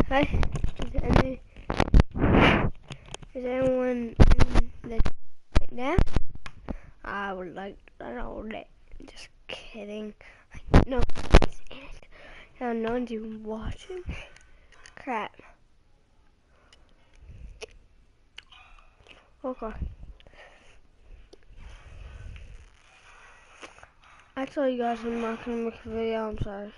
Hi, is anyone in the right now? I would like to know that. Just kidding. No one's in it. No one's even watching. Crap. Okay. I told you guys I'm not gonna make a video. I'm sorry.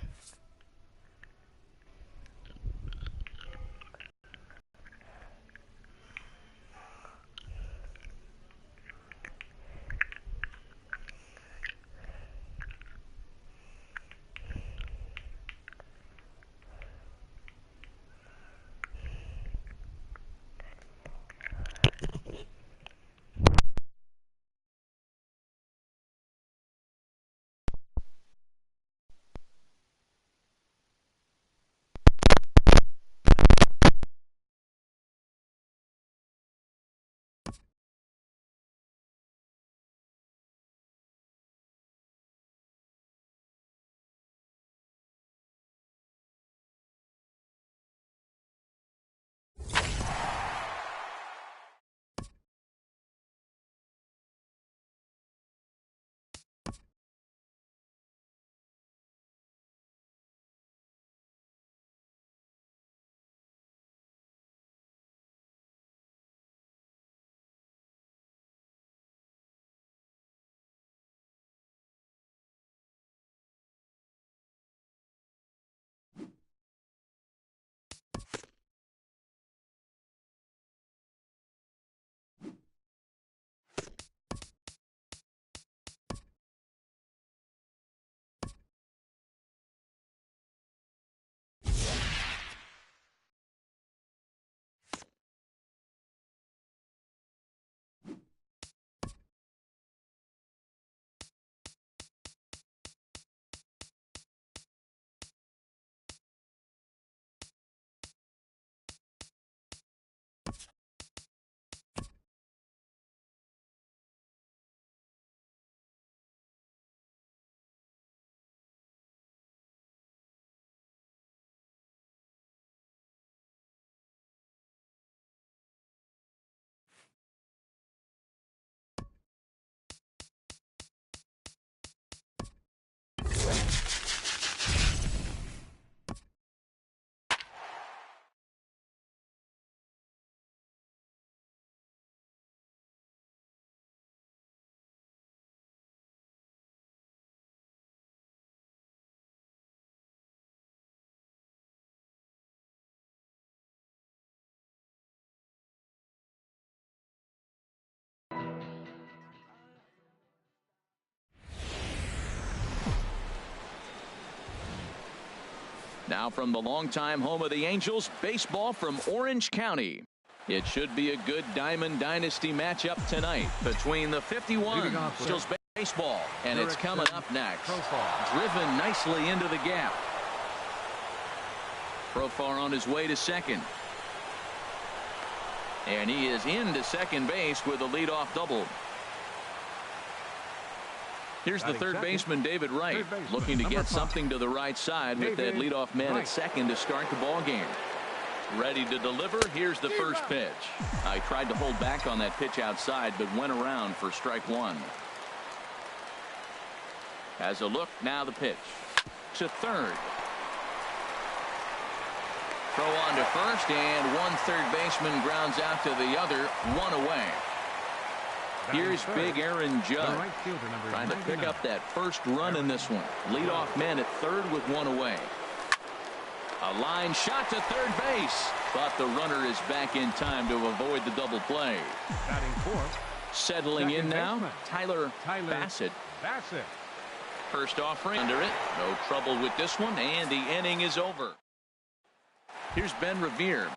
Now from the longtime home of the Angels, baseball from Orange County. It should be a good Diamond Dynasty matchup tonight between the 51 Angels baseball, and it's coming up next. Driven nicely into the gap. Profar on his way to second. And he is into second base with a leadoff double. Here's the third baseman, David Wright, looking to get something to the right side with that leadoff man at second to start the ball game. Ready to deliver. Here's the first pitch. I tried to hold back on that pitch outside, but went around for strike one. As a look, now the pitch to third. Throw on to first, and one third baseman grounds out to the other, one away. Here's big Aaron Judd trying to pick up that first run in this one. Leadoff man at third with one away. A line shot to third base, but the runner is back in time to avoid the double play. Settling in now, Tyler Bassett. First offering under it. No trouble with this one, and the inning is over. Here's Ben Revere.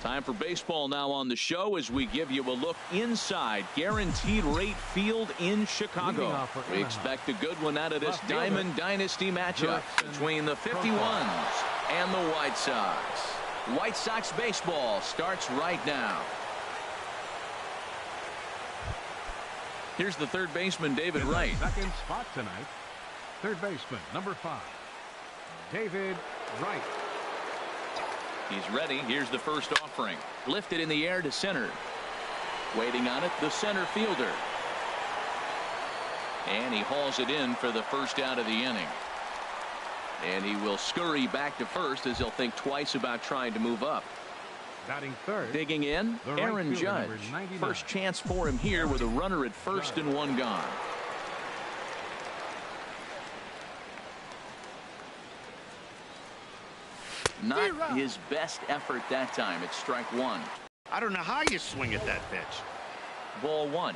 Time for baseball now on the show as we give you a look inside Guaranteed Rate Field in Chicago. We expect a good one out of this Diamond Dynasty matchup between the 51s and the White Sox. White Sox baseball starts right now. Here's the third baseman, David Wright. Second spot tonight. Third baseman, number 5, David Wright. He's ready. Here's the first offering. Lifted in the air to center. Waiting on it, the center fielder. And he hauls it in for the first out of the inning. And he will scurry back to first as he'll think twice about trying to move up. Batting third. Digging in, Aaron Judge. First chance for him here with a runner at first and one gone. Not his best effort that time. It's strike one. I don't know how you swing at that pitch. Ball one.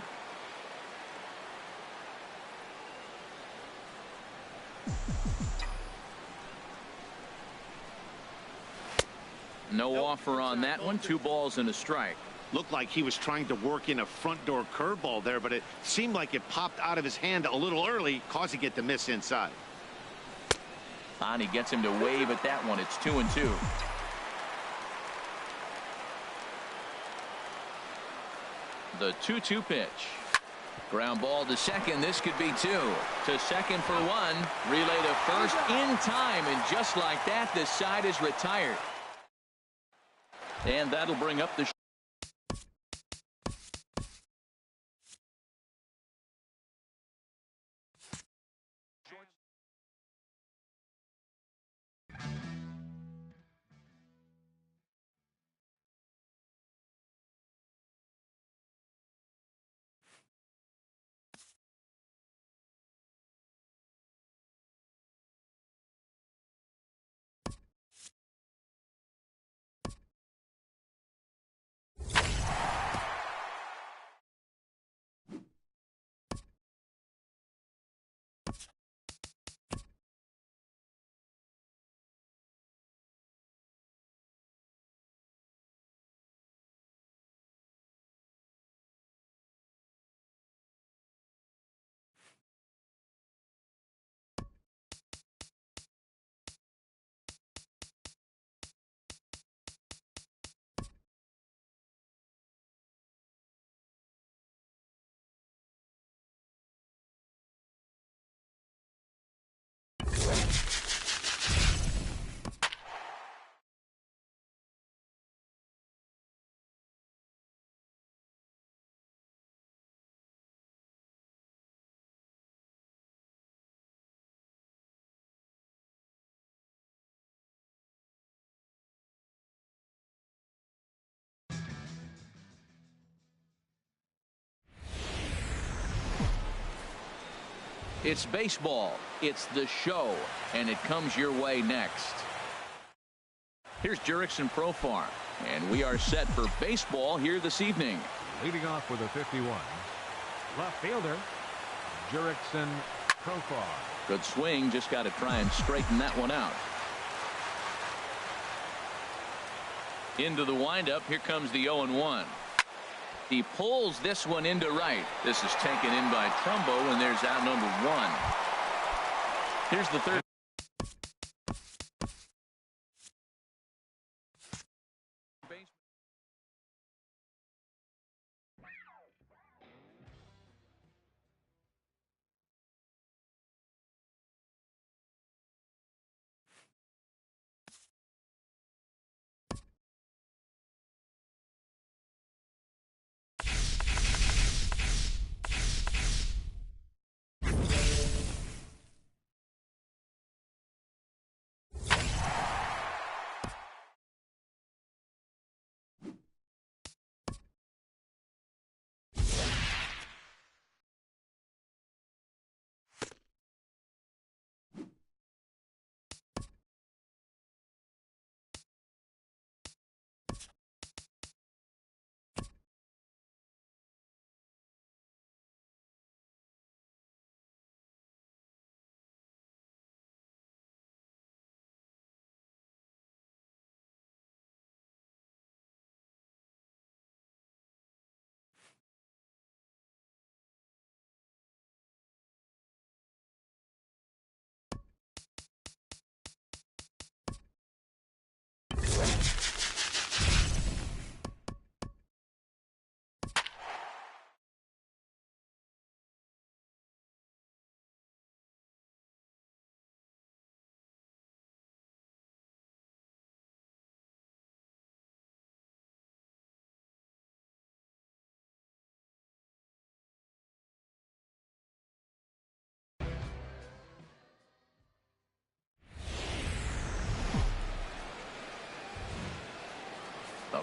No offer on that one. 2 balls and a strike. Looked like he was trying to work in a front door curveball there, but it seemed like it popped out of his hand a little early, causing it to miss inside. He gets him to wave at that one. It's 2-2. The 2-2 pitch. Ground ball to second. This could be 2. To second for 1. Relay to first in time. And just like that, the side is retired. And that'll bring up the It's baseball. It's the show. And it comes your way next. Here's Jurickson Profar. And we are set for baseball here this evening. Leading off with a 51. Left fielder, Jurickson Profar. Good swing. Just got to try and straighten that one out. Into the windup. Here comes the 0-1. He pulls this one into right. This is taken in by Trumbo, and there's out number 1. Here's the third.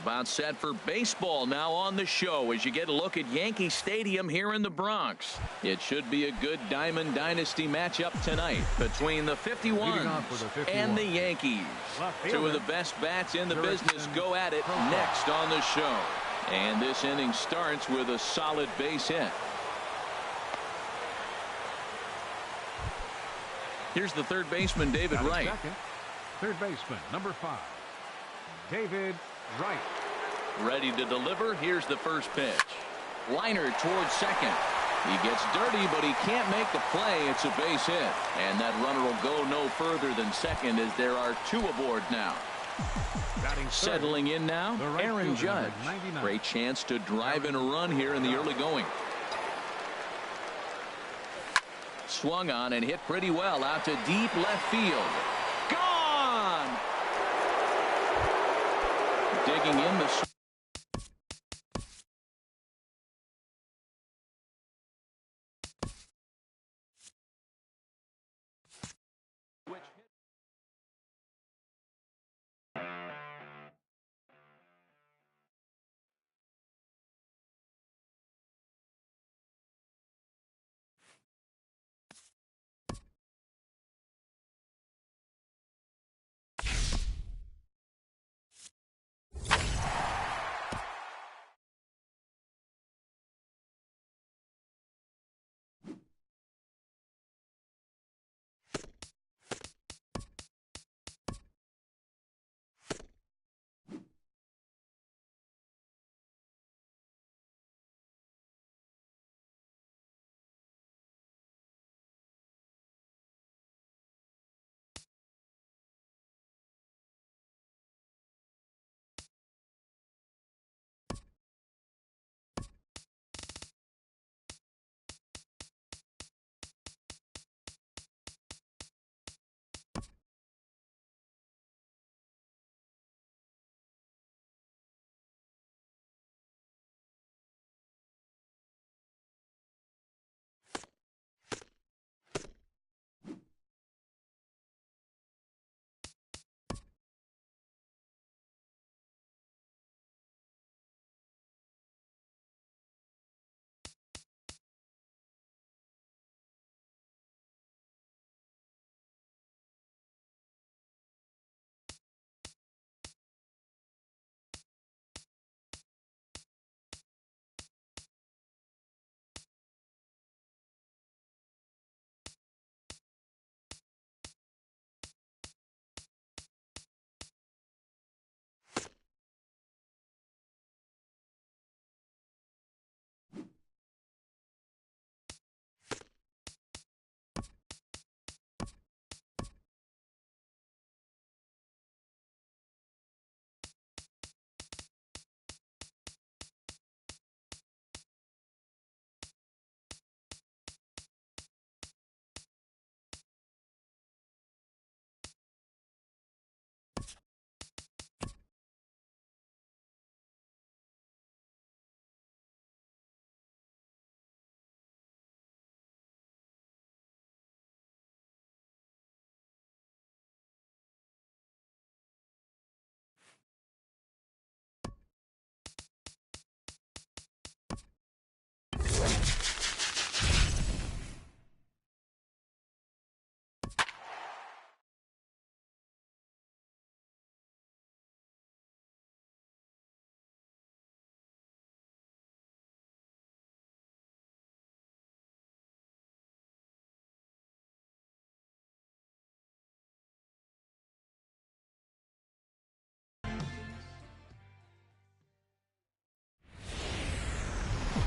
About set for baseball now on the show as you get a look at Yankee Stadium here in the Bronx. It should be a good Diamond Dynasty matchup tonight between the 51s and the Yankees. Two of the best bats in the business go at it next on the show. And this inning starts with a solid base hit. Here's the third baseman, David Wright. Second, third baseman, number 5, David Wright. Ready to deliver. Here's the first pitch. Liner towards second. He gets dirty, but he can't make the play. It's a base hit. And that runner will go no further than second as there are 2 aboard now. Settling in now, Aaron Judge. Great chance to drive in a run here in the early going. Swung on and hit pretty well out to deep left field. Gone! Digging in the...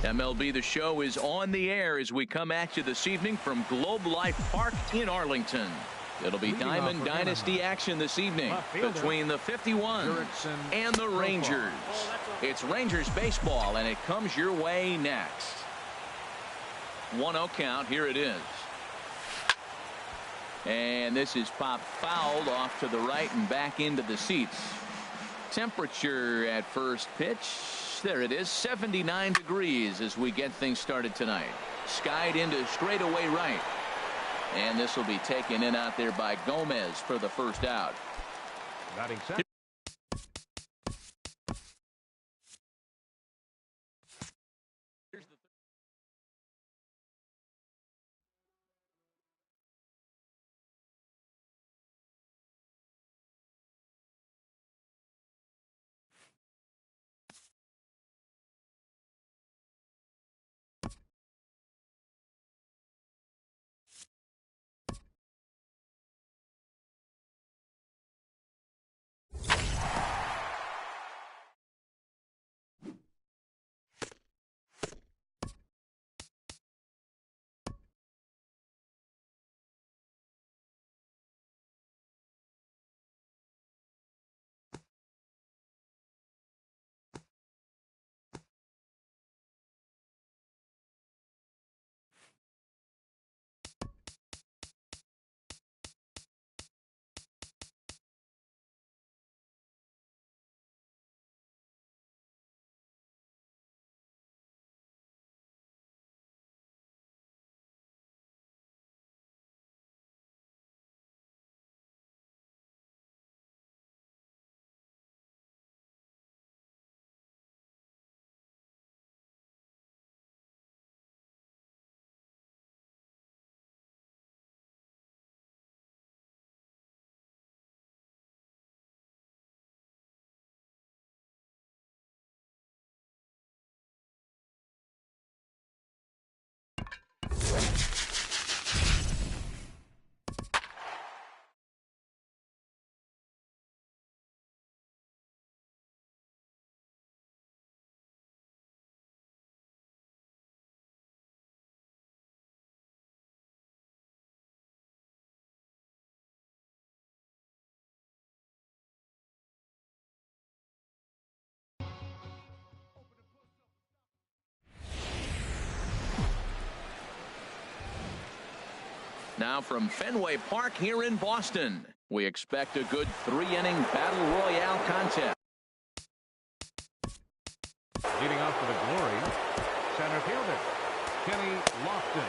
MLB The Show is on the air as we come at you this evening from Globe Life Park in Arlington. It'll be Diamond Dynasty action this evening between the 51s and the Rangers. It's Rangers baseball, and it comes your way next. 1-0 count. Here it is. And this is popped fouled off to the right and back into the seats. Temperature at first pitch. There it is, 79 degrees as we get things started tonight. Skied into straightaway right. And this will be taken in out there by Gomez for the first out. Batting second. Now from Fenway Park here in Boston, we expect a good 3-inning battle royale contest. Leading off for the Glory, center fielder, Kenny Lofton.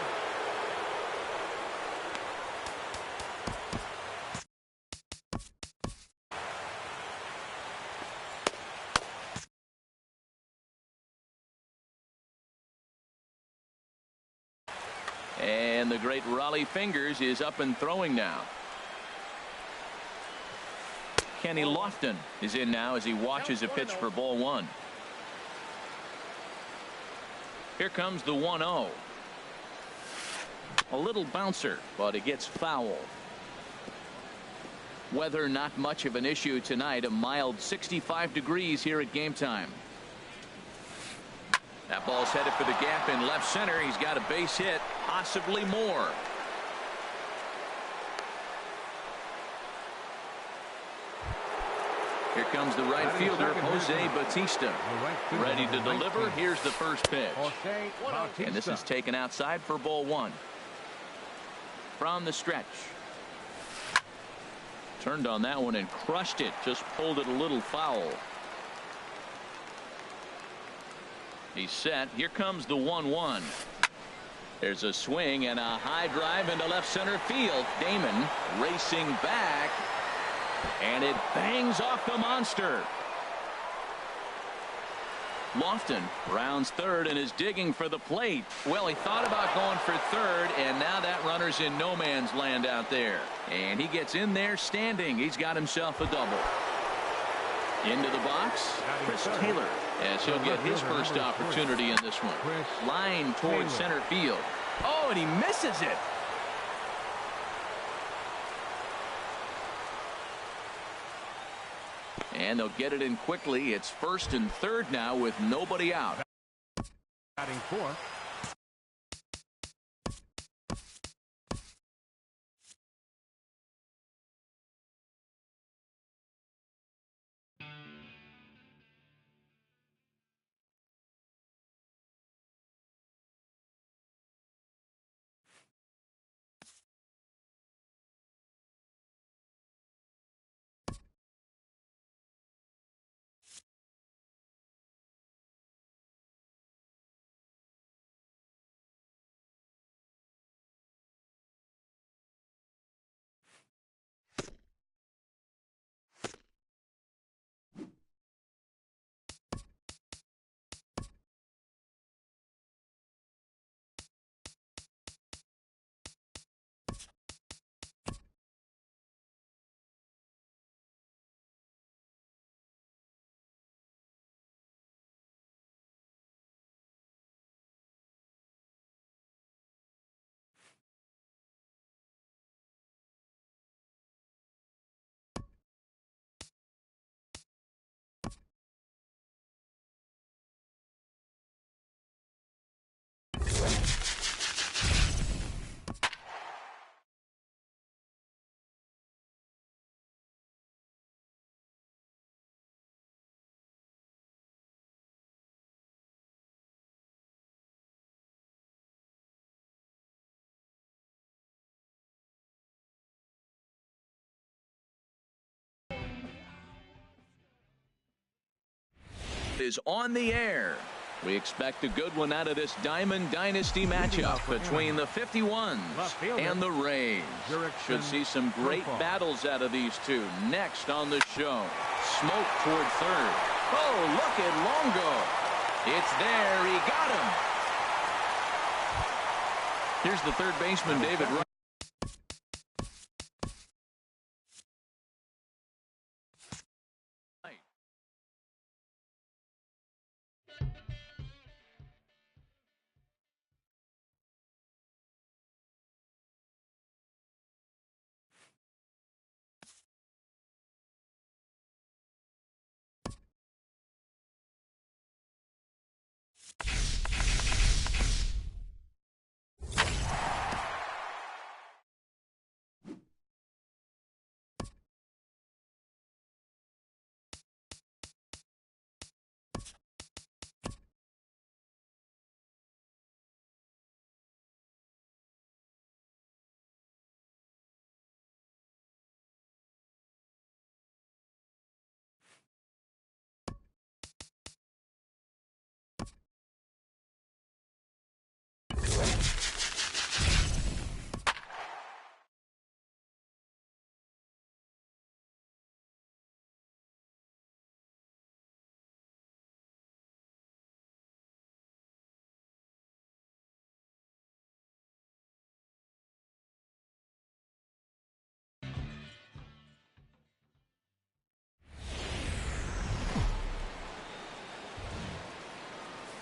And the great Raleigh Fingers is up and throwing now. Kenny Lofton is in now as he watches a pitch for ball 1. Here comes the 1-0. A little bouncer, but it gets foul. Weather not much of an issue tonight. A mild 65 degrees here at game time. That ball's headed for the gap in left center. He's got a base hit, possibly more. Here comes the right fielder, Jose Bautista. Ready to deliver. Here's the first pitch. And this is taken outside for ball 1. From the stretch. Turned on that one and crushed it. Just pulled it a little foul. He's set. Here comes the 1-1. There's a swing and a high drive into left center field. Damon racing back. And it bangs off the monster. Lofton rounds third and is digging for the plate. Well, he thought about going for third, and now that runner's in no man's land out there. And he gets in there standing. He's got himself a double. Into the box, Chris Taylor, as he'll get his first opportunity in this one. Line towards center field. Oh, and he misses it. And they'll get it in quickly. It's first and third now with nobody out. Batting fourth. Is on the air. We expect a good one out of this Diamond Dynasty matchup between the 51s and the Rays. Should see some great battles out of these two next on the show. Smoke toward third. Oh, look at Longo. It's there. He got him. Here's the third baseman, David Wright.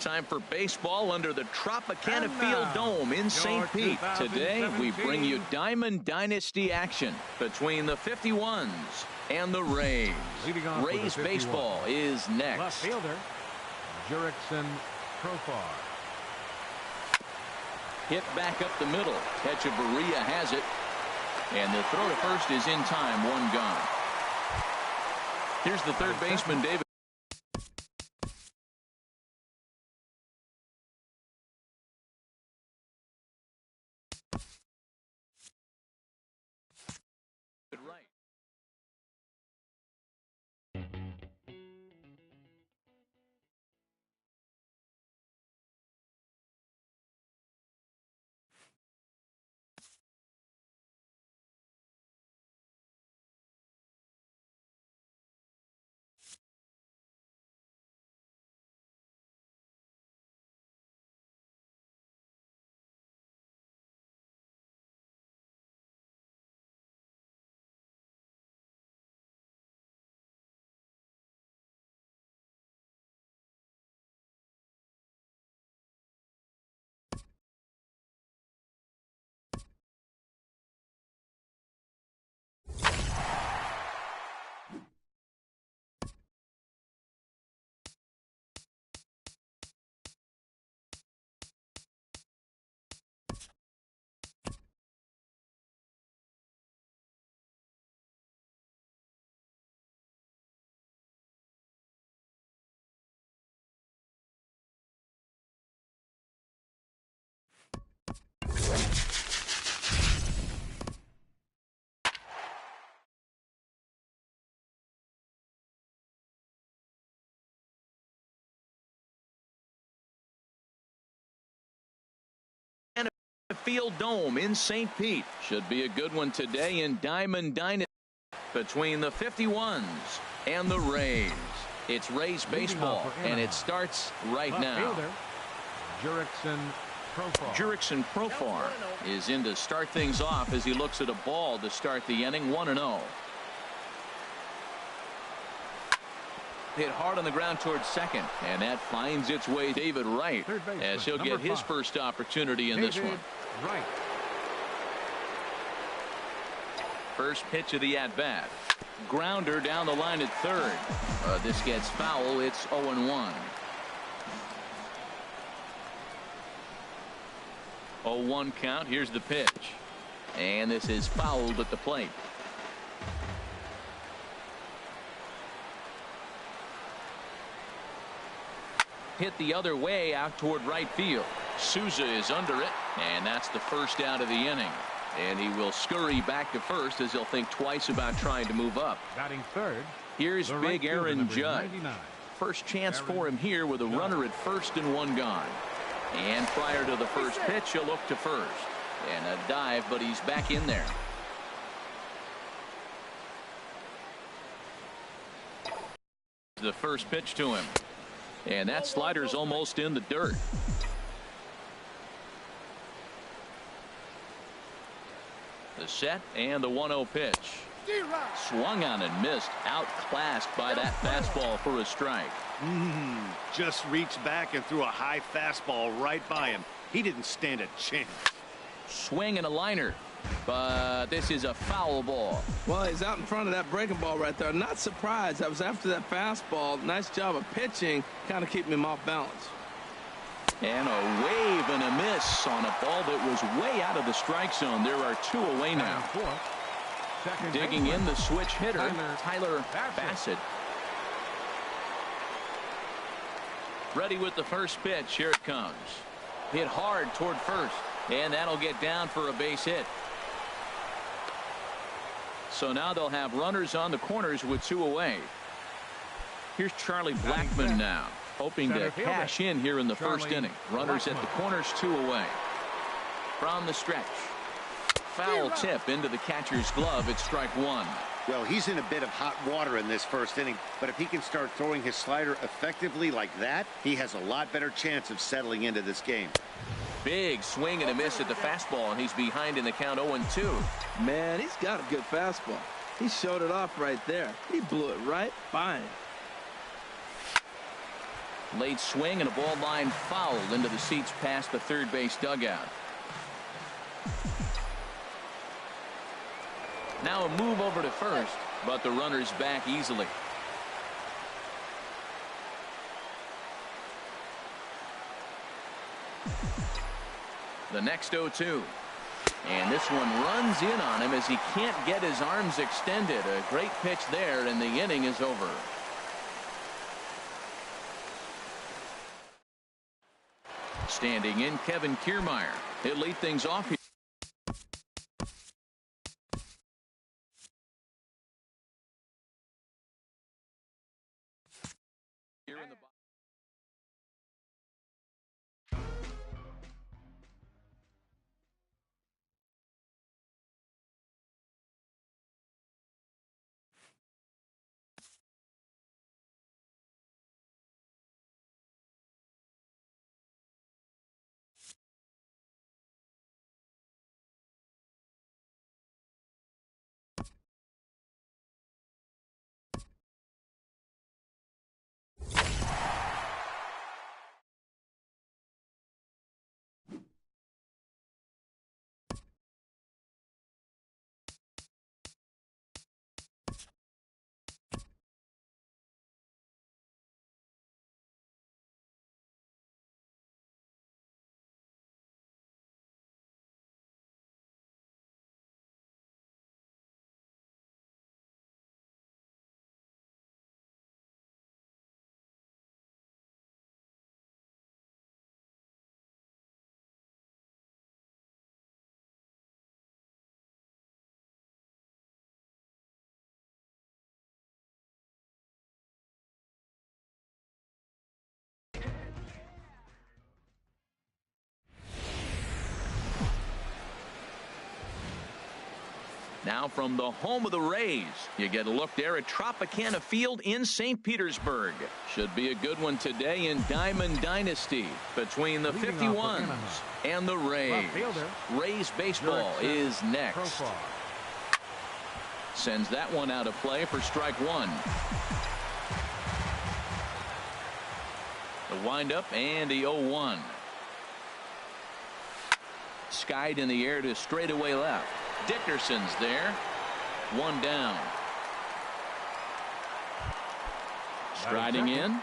Time for baseball under the Tropicana Field Dome in St. Pete. Today, we bring you Diamond Dynasty action between the 51s and the Rays. Rays baseball is next. Left fielder, Jurickson Profar. Hit back up the middle. Echeverria has it. And the throw to first is in time. One gone. Here's the third baseman, David. Right. Field Dome in St. Pete. Should be a good one today in Diamond Dynasty between the 51s and the Rays. It's Rays baseball, and it starts right now. Jurickson Profar. Jurickson Profar is in to start things off as he looks at a ball to start the inning. 1-0. Hit hard on the ground towards second, and that finds its way David Wright as he'll get his first opportunity in this one. Right. First pitch of the at-bat. Grounder down the line at third. This gets foul. It's 0-1. 0-1 count. Here's the pitch. And this is fouled at the plate. Hit the other way out toward right field. Souza is under it, and that's the first out of the inning. And he will scurry back to first as he'll think twice about trying to move up. Batting third. Here's big Aaron Judge. 99. First chance for him here with a runner at first and one gone. And prior to the first pitch, he'll look to first. And a dive, but he's back in there. The first pitch to him. And that slider's almost in the dirt. The set and the 1-0 pitch. Swung on and missed. Outclassed by that fastball for a strike. Just reached back and threw a high fastball right by him. He didn't stand a chance. Swing and a liner. But this is a foul ball. Well, he's out in front of that breaking ball right there. Not surprised. I was after that fastball. Nice job of pitching, kind of keeping him off balance. And a wave and a miss on a ball that was way out of the strike zone. There are two away now. Digging in the switch hitter, Tyler Bassett. Ready with the first pitch. Here it comes. Hit hard toward first. And that'll get down for a base hit. So now they'll have runners on the corners with two away. Here's Charlie Blackmon now, hoping to cash in here in the first inning. Runners at the corners, two away. From the stretch. Foul tip into the catcher's glove. It's strike one. Well, he's in a bit of hot water in this first inning, but if he can start throwing his slider effectively like that, he has a lot better chance of settling into this game. Big swing and a miss at the fastball, and he's behind in the count 0-2. Man, he's got a good fastball. He showed it off right there. He blew it right by him. Late swing and a ball line foul into the seats past the third base dugout. Now a move over to first, but the runner's back easily. The next 0-2. And this one runs in on him as he can't get his arms extended. A great pitch there, and the inning is over. Standing in, Kevin Kiermaier. He'll lead things off here. Now from the home of the Rays, you get a look there at Tropicana Field in St. Petersburg. Should be a good one today in Diamond Dynasty between the 51s and the Rays. Rays baseball is next. Sends that one out of play for strike one. The windup and the 0-1. Skied in the air to straightaway left. Dickerson's there. One down. Striding in.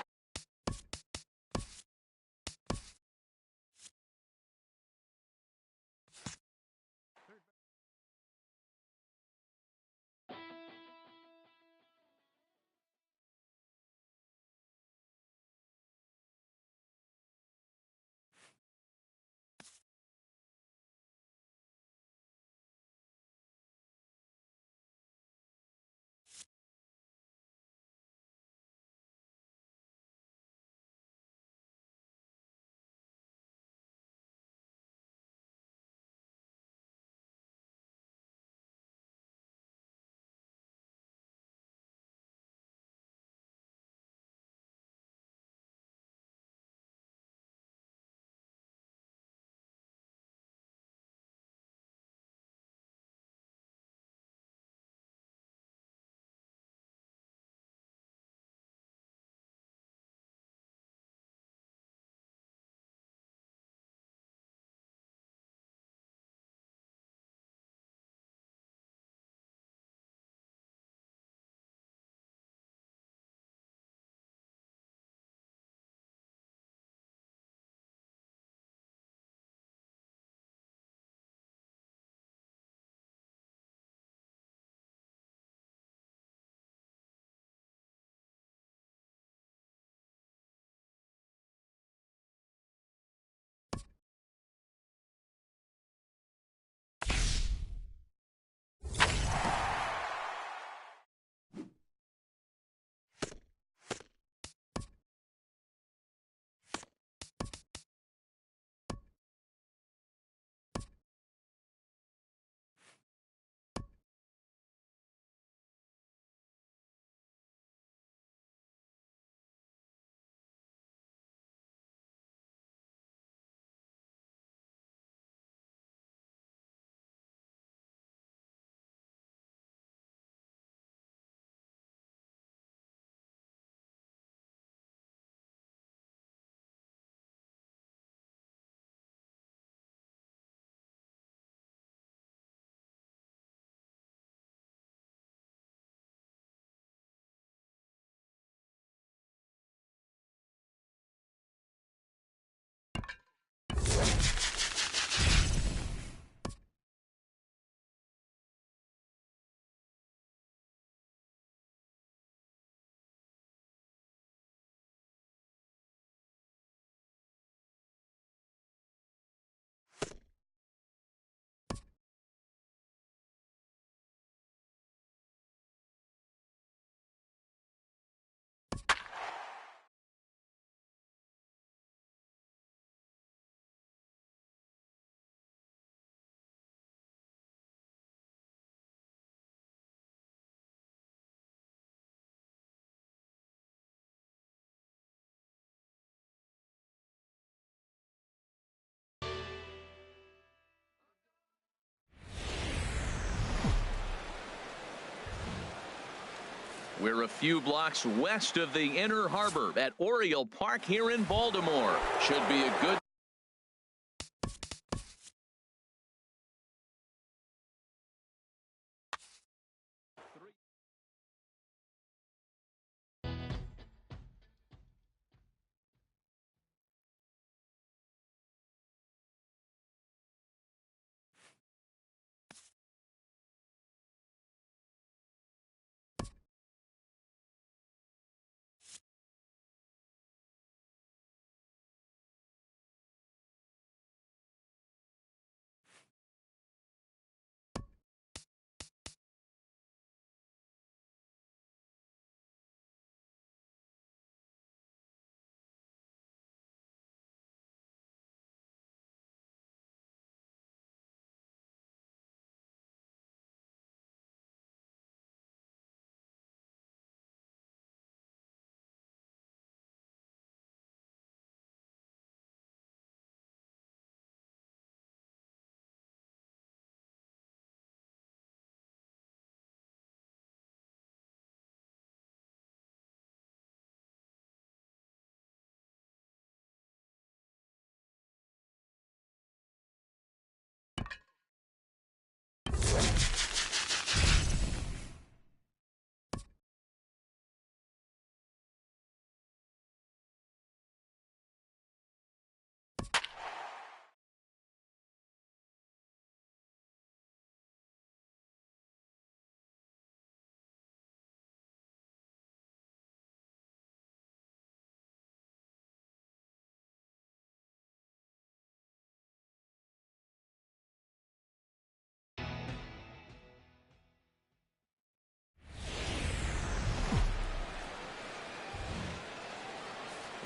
We're a few blocks west of the Inner Harbor at Oriole Park here in Baltimore. Should be a good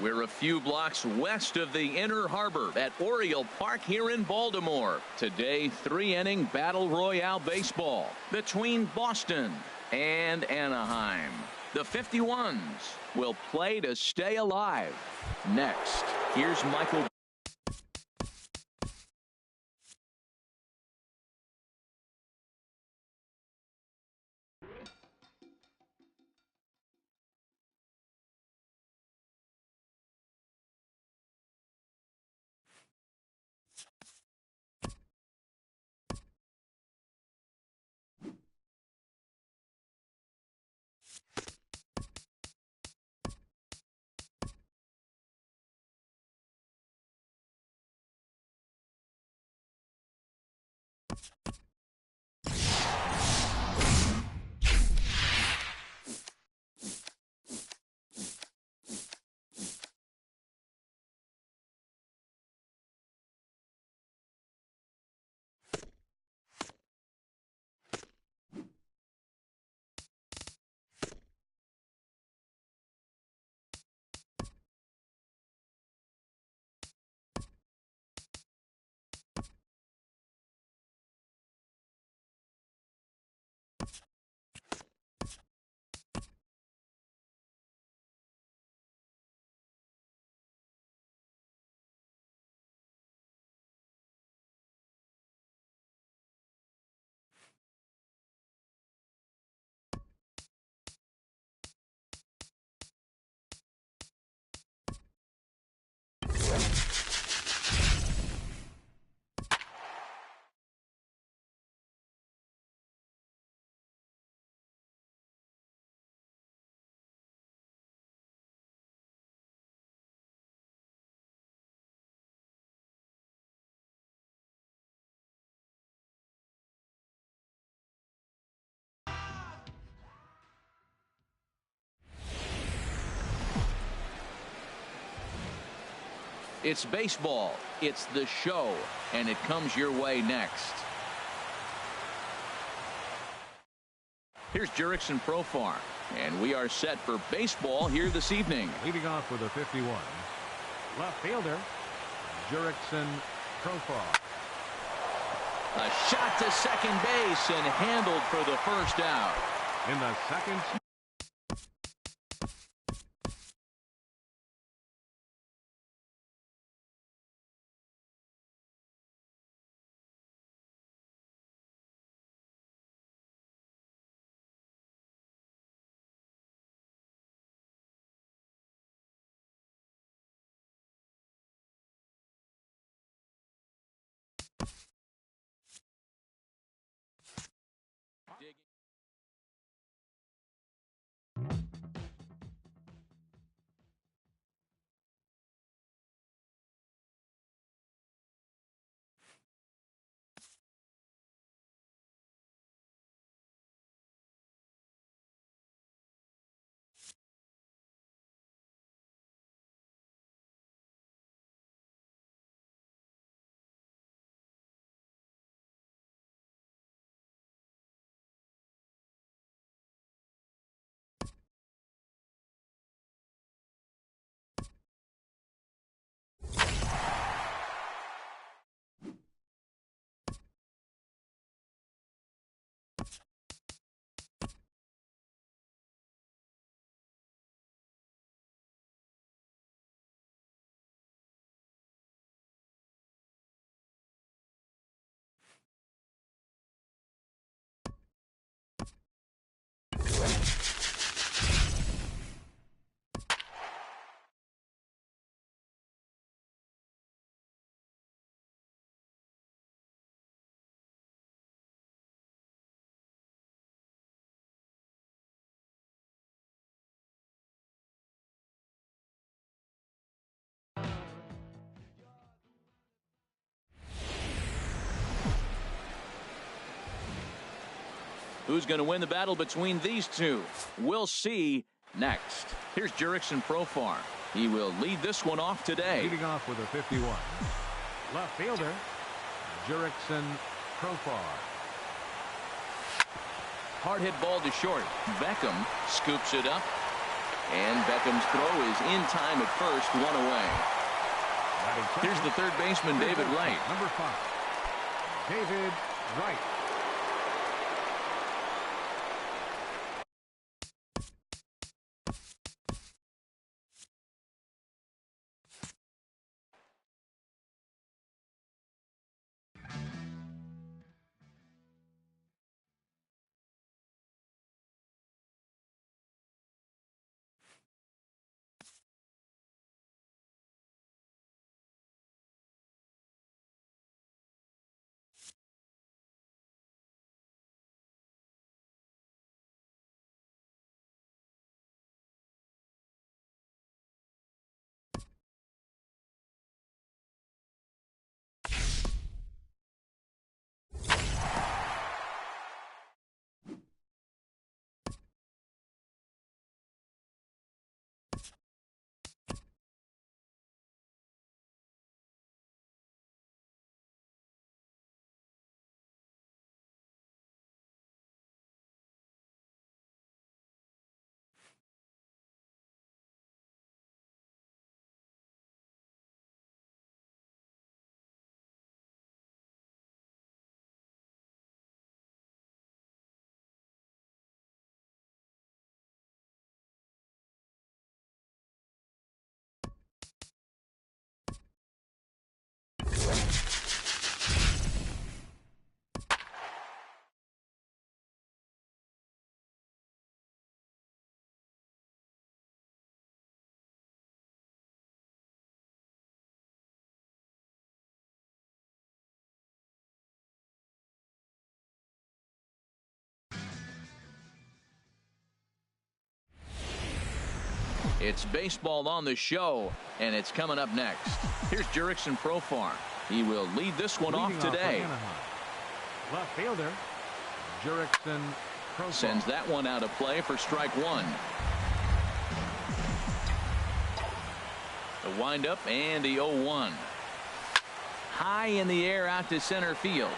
We're a few blocks west of the Inner Harbor at Oriole Park here in Baltimore. Today, 3-inning Battle Royale baseball between Boston and Anaheim. The 51s will play to stay alive. Next, here's Michael. It's baseball, it's the show, and it comes your way next. Here's Jurickson Profar, and we are set for baseball here this evening. Leading off with a 51, left fielder, Jurickson Profar. A shot to second base and handled for the first out. In the second Who's going to win the battle between these two? We'll see next. Here's Jurickson Profar. He will lead this one off today. Leading off with a 51. Left fielder, Jurickson Profar. Hard hit ball to short. Beckham scoops it up. And Beckham's throw is in time at first, one away. Here's the third baseman, David Wright. Number 5, David Wright. It's baseball on the show, and it's coming up next. Here's Jurickson Profar. He will lead this one off today. Left fielder, Jurickson Profar. Sends that one out of play for strike one. The windup and the 0-1. High in the air out to center field.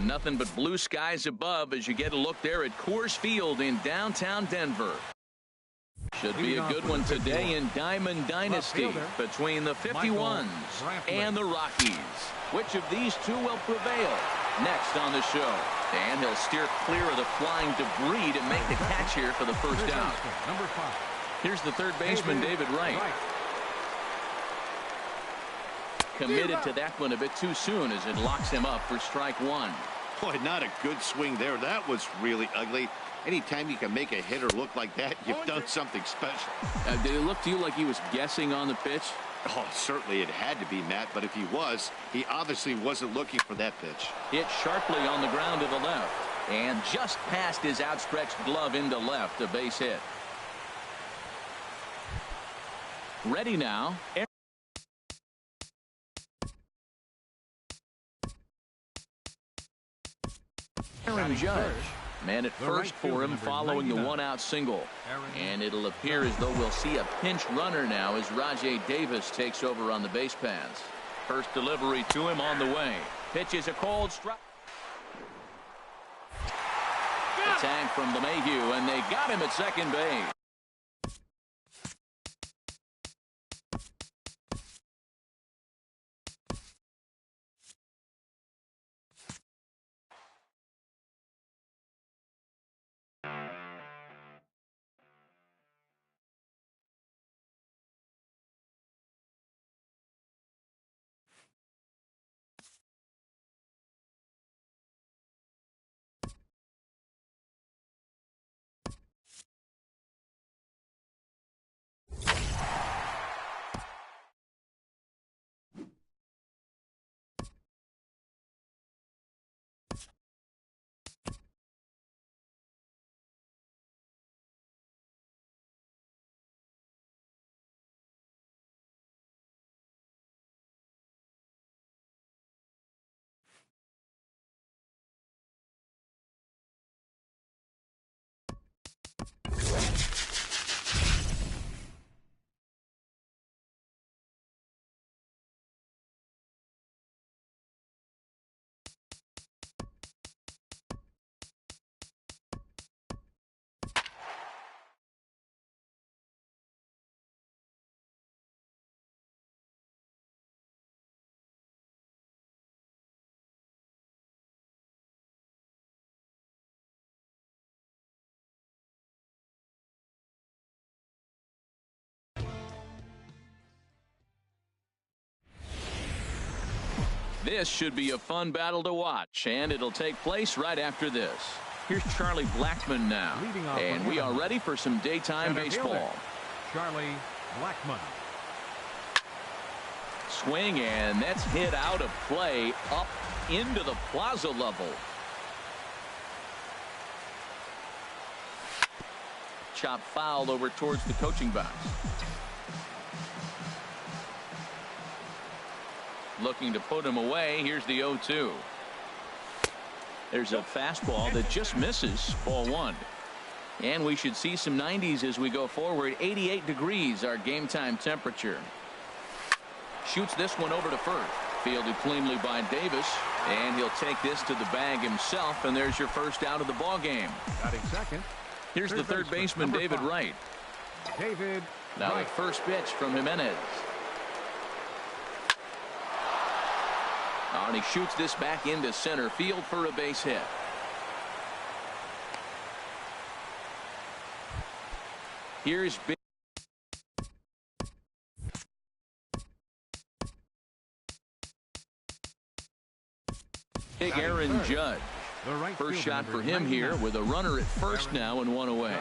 Nothing but blue skies above as you get a look there at Coors Field in downtown Denver. Should be a good one today in Diamond Dynasty between the 51s and the Rockies. Which of these two will prevail? Next on the show. And he'll steer clear of the flying debris to make the catch here for the first out. Number 5. Here's the third baseman, David Wright. Committed to that one a bit too soon as it locks him up for strike one. Boy, not a good swing there. That was really ugly. Anytime you can make a hitter look like that, you've done something special. Did it look to you like he was guessing on the pitch? Oh, certainly it had to be, Matt, but if he was, he obviously wasn't looking for that pitch. Hit sharply on the ground to the left. And just past his outstretched glove into left, a base hit. Ready now. Aaron Judge. Man at first for him following the one-out single. And it'll appear as though we'll see a pinch runner now as Rajai Davis takes over on the base paths. First delivery to him on the way. Pitch is a cold strike. The tag from LeMahieu, and they got him at second base. This should be a fun battle to watch, and it'll take place right after this. Here's Charlie Blackmon now, and we are ready for some daytime baseball. Charlie Blackmon. Swing, and that's hit out of play up into the plaza level. Chop foul over towards the coaching box. Looking to put him away. Here's the 0-2. There's a fastball that just misses. Ball one. And we should see some 90s as we go forward. 88 degrees our game time temperature. Shoots this one over to first. Fielded cleanly by Davis. And he'll take this to the bag himself. And there's your first out of the ball game. Batting second. Here's the third baseman, David Wright. David Now Wright. the first pitch from Jimenez. And he shoots this back into center field for a base hit. Here's big Aaron Judge. First shot for him here with a runner at first now and one away.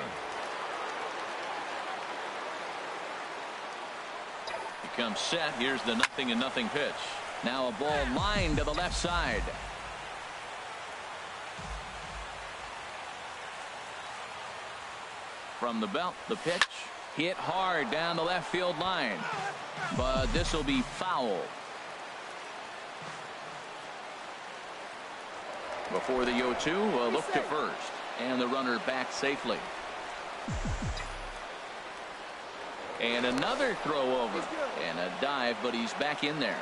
He comes set. Here's the 0-0 pitch. Now a ball lined to the left side. From the belt, the pitch hit hard down the left field line. But this will be foul. Before the 0-2, a look to first. And the runner back safely. And another throw over. And a dive, but he's back in there.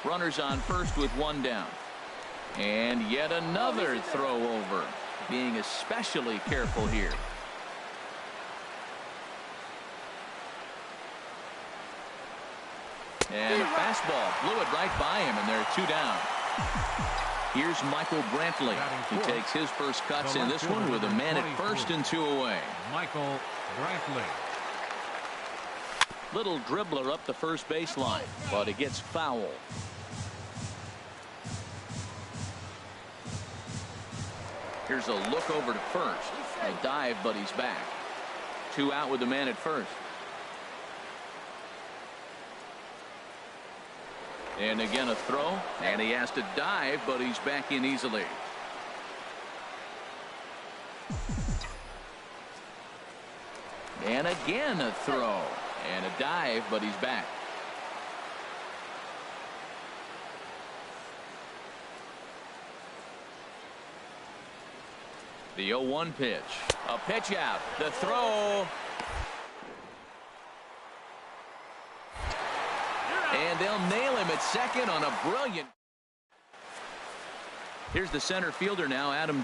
Runners on first with one down. And yet another throw over. Being especially careful here. And a fastball blew it right by him, and there are 2 down. Here's Michael Brantley. He takes his first cuts in this one with a man at first and 2 away. Michael Brantley. Little dribbler up the first baseline, but it gets foul. Here's a look over to first. A dive, but he's back. 2 out with the man at first. And again a throw, and he has to dive, but he's back in easily. And again a throw, and a dive, but he's back. The 0-1 pitch. A pitch out. The throw. And they'll nail him at second on a brilliant. Here's the center fielder now, Adam.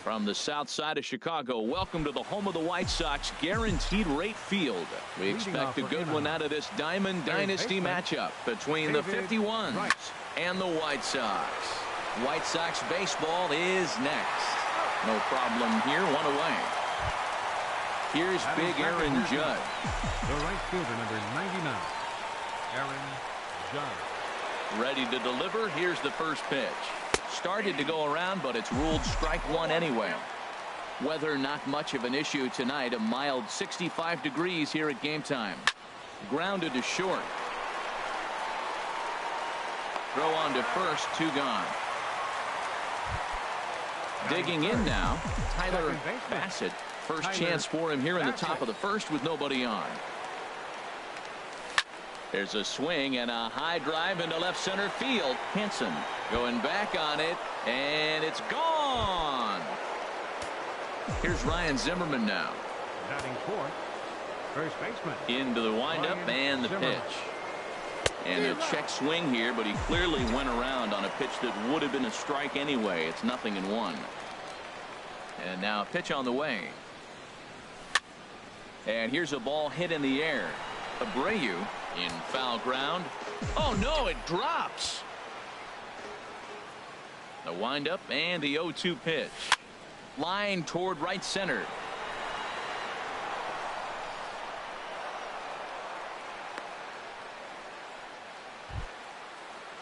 From the south side of Chicago, welcome to the home of the White Sox, Guaranteed Rate Field. We expect a good one out of this Diamond Dynasty matchup between the 51s and the White Sox. White Sox baseball is next. No problem here, one away. Here's big Aaron Judd. The right fielder, number 99, Aaron Judd. Ready to deliver. Here's the first pitch. Started to go around, but it's ruled strike one anyway. Weather not much of an issue tonight. A mild 65 degrees here at game time. Grounded to short. Throw on to first, 2 gone. Digging in now, Tyler Bassett. First chance for him here in the top of the first with nobody on. There's a swing and a high drive into left center field. Hanson going back on it, and it's gone. Here's Ryan Zimmerman now. Batting fourth, first baseman. Into the windup and the pitch. And a check swing here, but he clearly went around on a pitch that would have been a strike anyway. It's 0-1. And now a pitch on the way. And here's a ball hit in the air. Abreu in foul ground. Oh no, it drops. The windup and the 0-2 pitch. Line toward right center.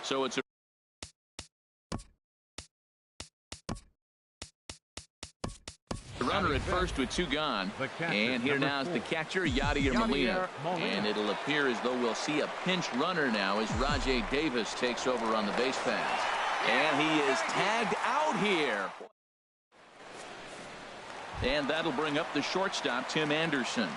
So it's a runner at first with 2 gone. And here now is the catcher, Yadier Molina. And it'll appear as though we'll see a pinch runner now as Rajai Davis takes over on the base pass. And he is tagged out here. And that'll bring up the shortstop, Tim Anderson.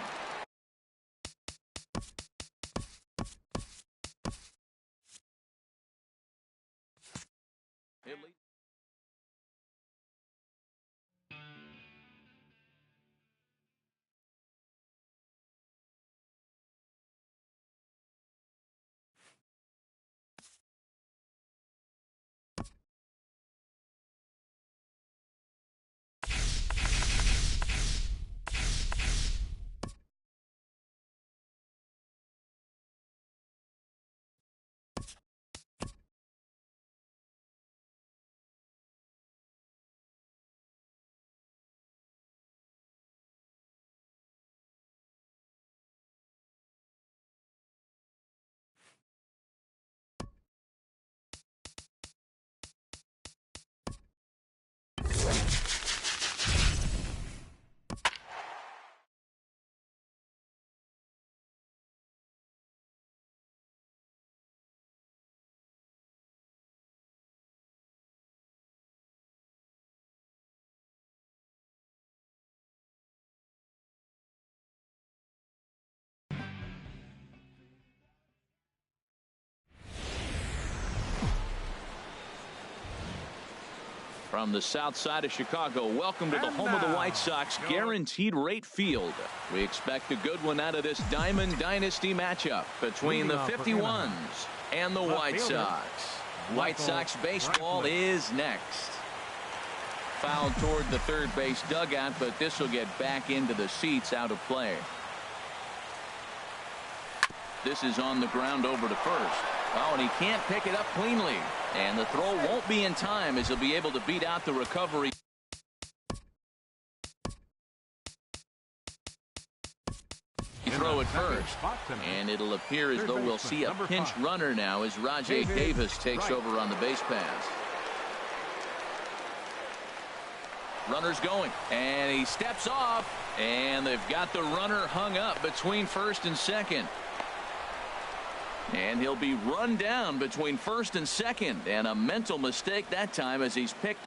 From the south side of Chicago, welcome to the home of the White Sox, Guaranteed Rate Field. We expect a good one out of this Diamond Dynasty matchup between the 51s and the White Sox. White Sox baseball is next. Foul toward the third base dugout, but this will get back into the seats, out of play. This is on the ground over to first. Oh, and he can't pick it up cleanly. And the throw won't be in time as he'll be able to beat out the recovery. Throw at first. And it'll appear as though we'll see a pinch runner now as Rajai Davis takes over on the base pass. Runner's going. And he steps off. And they've got the runner hung up between first and second. And he'll be run down between first and second. And a mental mistake that time as he's picked.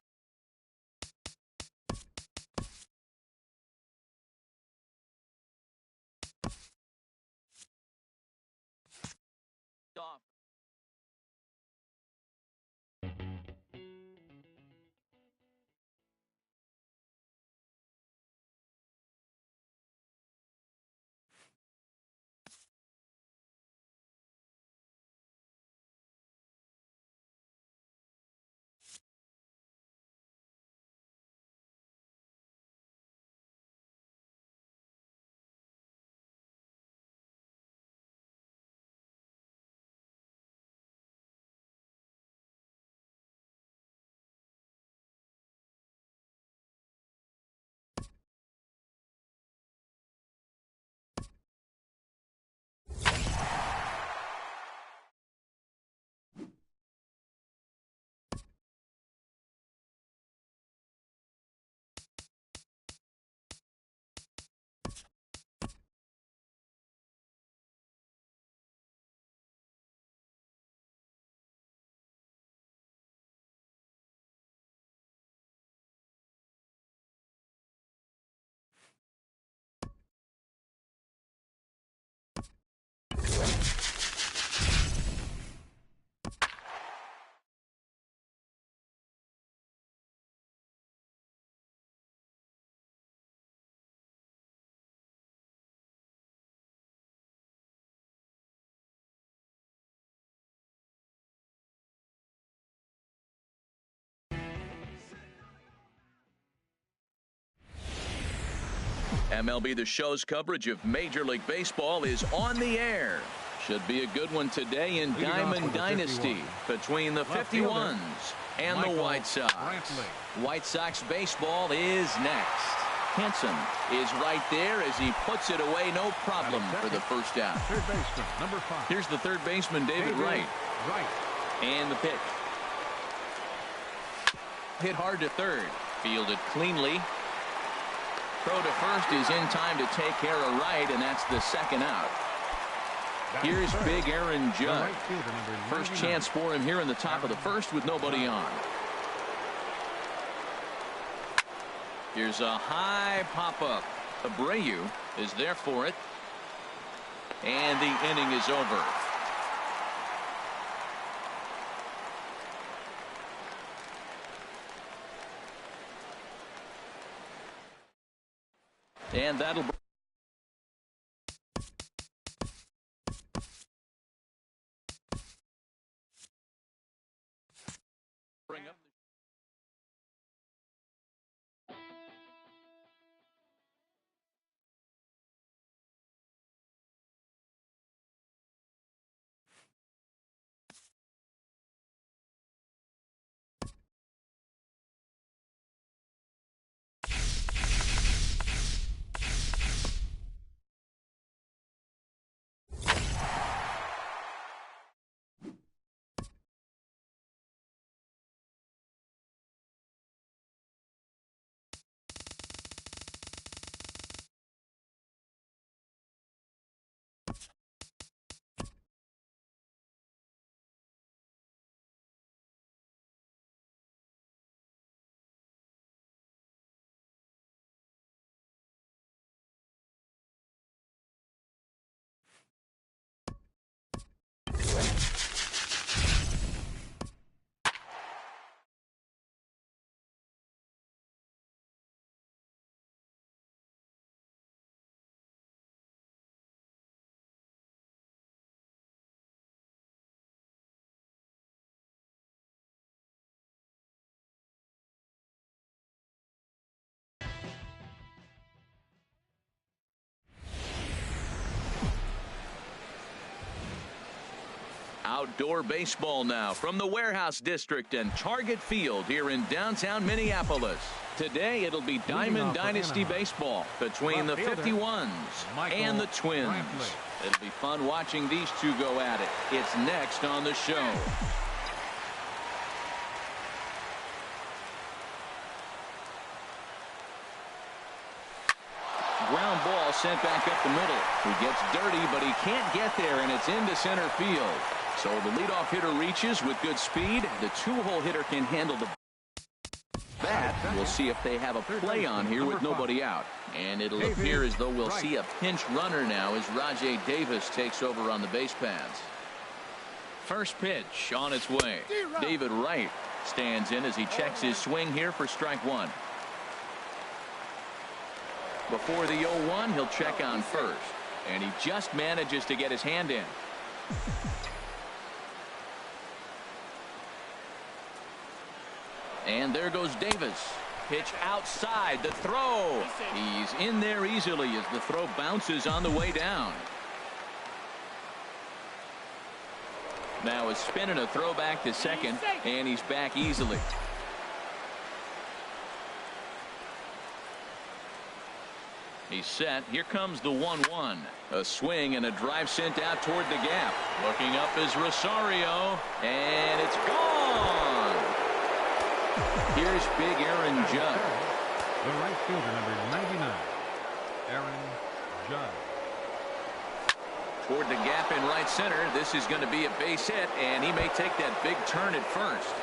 MLB The Show's coverage of Major League Baseball is on the air. Should be a good one today in Diamond Dynasty between the 51s and the White Sox. White Sox baseball is next. Henson is right there as he puts it away, no problem for the first out. Third baseman, number 5. Here's the third baseman, David Wright. And the pitch. Hit hard to third. Fielded cleanly. Throw to first is in time to take care of Wright, and that's the second out. Here's big Aaron Judge. First chance for him here in the top of the first with nobody on. Here's a high pop-up. Abreu is there for it. And the inning is over. And that'll bring up outdoor baseball now from the Warehouse District and Target Field here in downtown Minneapolis. Today it'll be Diamond Dynasty baseball between the 51s and the Twins. It'll be fun watching these two go at it. It's next on the show. Ground ball sent back up the middle. He gets dirty, but he can't get there, and it's into center field. So the leadoff hitter reaches with good speed. The two-hole hitter can handle the bat. We'll see if they have a play on here with nobody out. And it'll appear as though we'll see a pinch runner now as Rajai Davis takes over on the base paths. First pitch on its way. David Wright stands in as he checks his swing here for strike one. Before the 0-1, he'll check on first. And he just manages to get his hand in. And there goes Davis. Pitch outside. The throw. He's in there easily as the throw bounces on the way down. Now a spin and a throw back to second, and he's back easily. He's set. Here comes the 1-1. A swing and a drive sent out toward the gap. Looking up is Rosario, and it's gone. Here's big Aaron Judge. The right fielder, number 99, Aaron Judge. Toward the gap in right center. This is going to be a base hit, and he may take that big turn at first.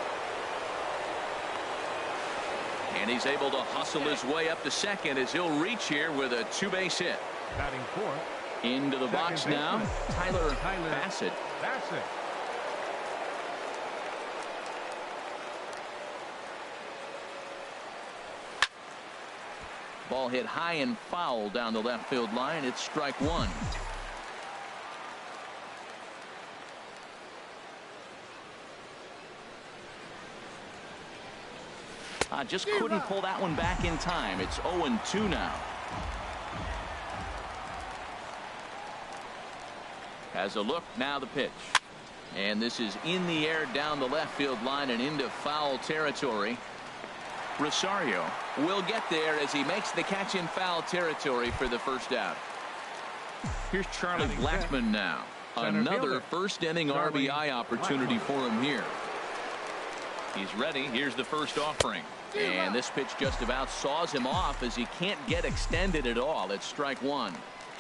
And he's able to hustle his way up to second as he'll reach here with a two-base hit. Batting fourth. Into the box now, Tyler Bassett. Ball hit high and foul down the left field line. It's strike one. Just couldn't pull that one back in time. It's 0-2 now. Has a look, now the pitch. And this is in the air down the left field line and into foul territory. Rosario will get there as he makes the catch in foul territory for the first out. Here's Charlie Blackmon now. Another first inning RBI opportunity for him here. He's ready. Here's the first offering. And this pitch just about saws him off as he can't get extended at all. It's strike one.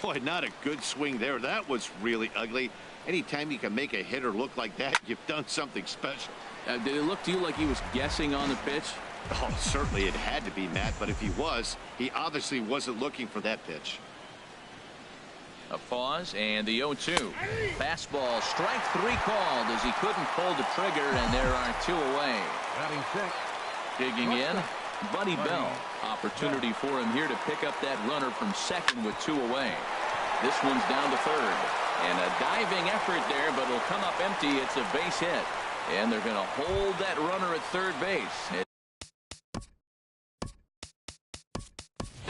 Boy, not a good swing there. That was really ugly. Anytime you can make a hitter look like that, you've done something special. Did it look to you like he was guessing on the pitch? Oh, certainly it had to be, Matt, but if he was, he obviously wasn't looking for that pitch. A pause and the 0-2. Fastball, strike three called as he couldn't pull the trigger, and there are two away. Digging in, Buddy Bell. Opportunity for him here to pick up that runner from second with two away. This one's down to third. And a diving effort there, but it'll come up empty. It's a base hit. And they're going to hold that runner at third base.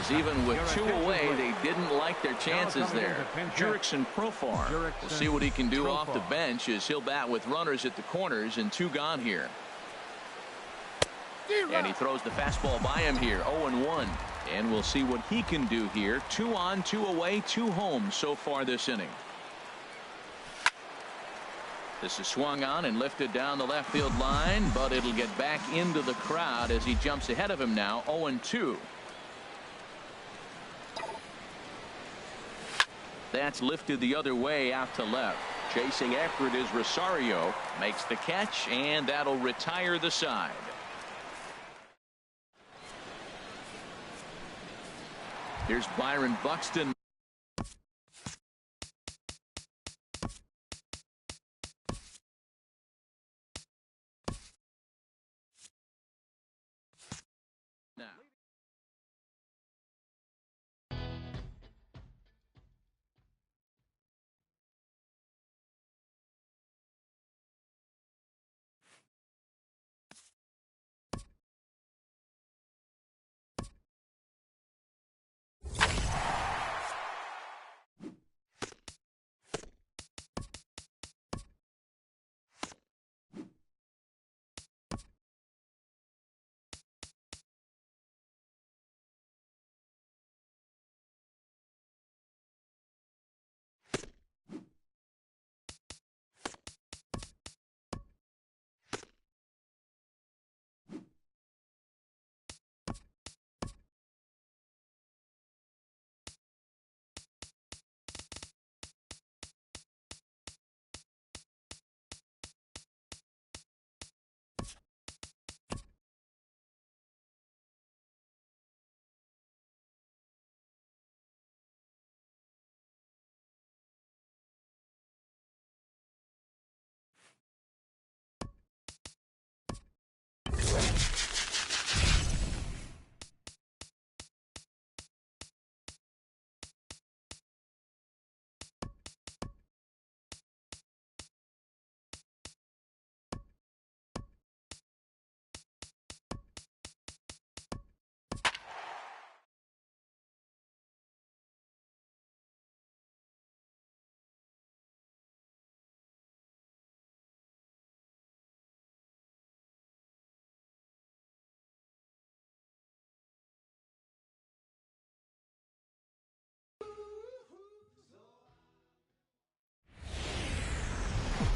Even with two away, they didn't like their chances there. Jurickson Profar. We'll see what he can do off the bench as he'll bat with runners at the corners and two gone here. And he throws the fastball by him here, 0-1. And we'll see what he can do here. 2 on, 2 away, 2 home so far this inning. This is swung on and lifted down the left field line, but it'll get back into the crowd as he jumps ahead of him now, 0-2. That's lifted the other way out to left. Chasing after it is Rosario. Makes the catch, and that'll retire the side. Here's Byron Buxton.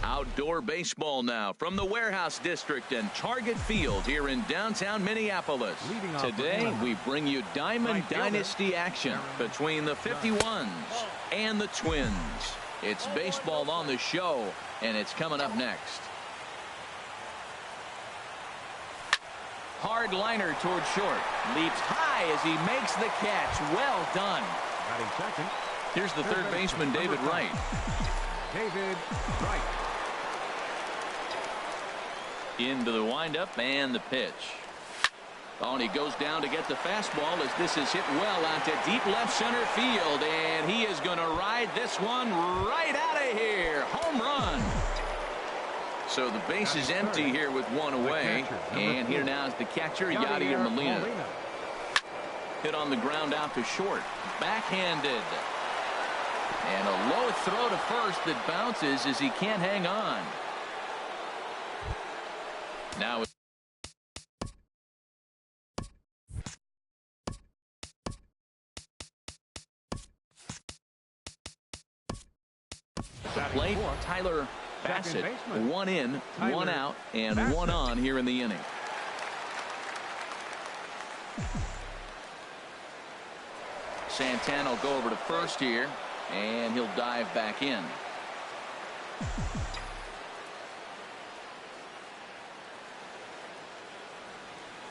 Outdoor baseball now from the Warehouse District and Target Field here in downtown Minneapolis. Today we bring you Diamond Dynasty action between the 51s and the Twins. It's baseball on the show, and it's coming up next. Hard liner toward short. Leaps high as he makes the catch. Well done. Here's the third baseman, David Wright. Into the windup and the pitch. Oh, and he goes down to get the fastball as this is hit well out to deep left center field, and he is going to ride this one right out of here. Home run. So the base is empty here with one away, and here now is the catcher, Yadier Molina. Hit on the ground out to short. Backhanded. And a low throw to first that bounces as he can't hang on. Now plate, Tyler Bassett. One in, one out, and one on here in the inning. Santana will go over to first here, and he'll dive back in.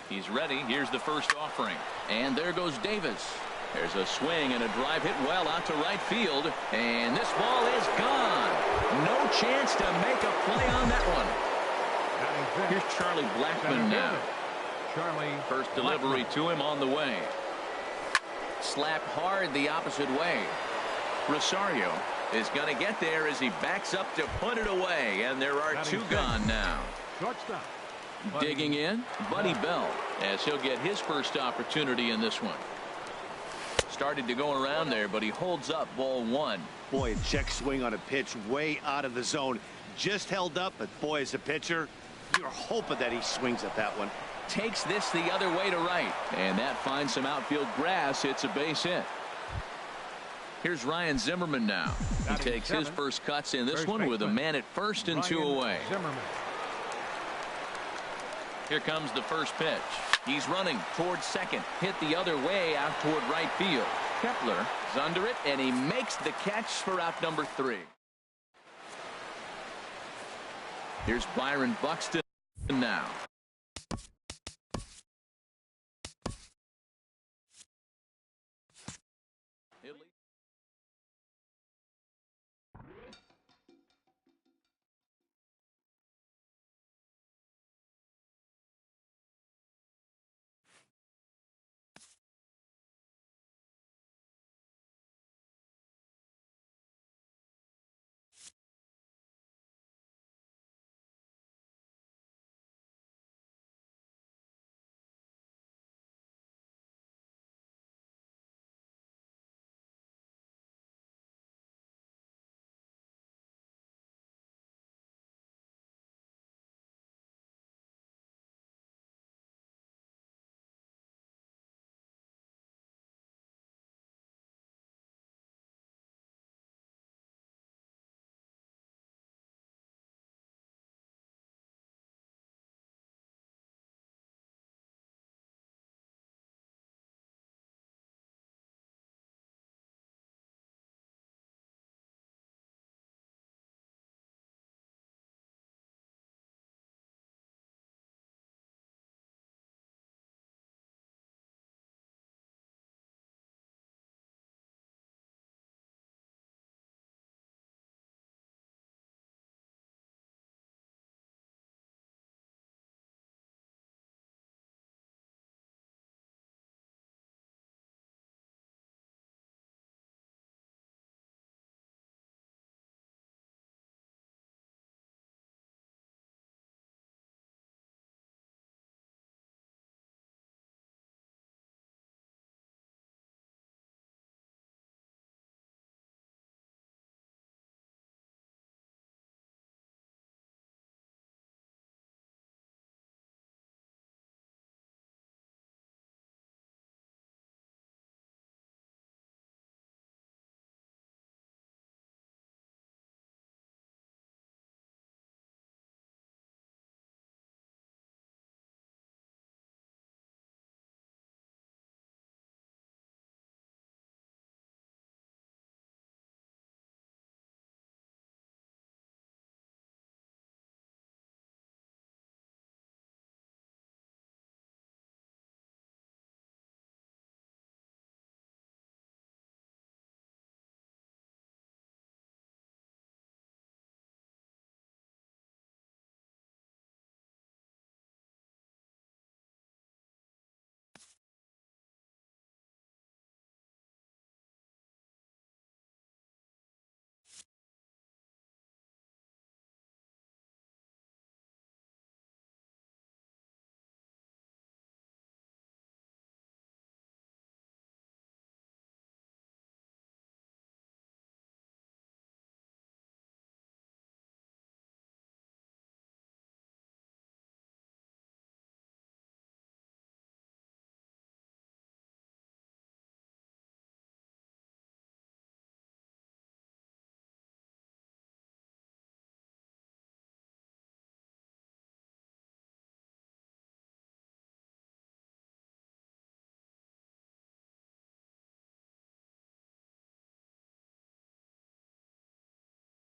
He's ready. Here's the first offering. And there goes Davis. There's a swing and a drive hit well out to right field. And this ball is gone. No chance to make a play on that one. Here's Charlie Blackmon now. First delivery to him on the way. Slapped hard the opposite way. Rosario is going to get there as he backs up to put it away. And there are two gone now. Shortstop. Digging in, Buddy Bell, as he'll get his first opportunity in this one. Started to go around there, but he holds up ball one. Boy, a check swing on a pitch way out of the zone. Just held up, but boy, as a pitcher, you're hoping that he swings at that one. Takes this the other way to right, and that finds some outfield grass. It's a base hit. Here's Ryan Zimmerman now. He takes his first cuts in this one with a man at first and two away. Here comes the first pitch. He's running towards second. Hit the other way out toward right field. Kepler is under it, and he makes the catch for out number 3. Here's Byron Buxton now.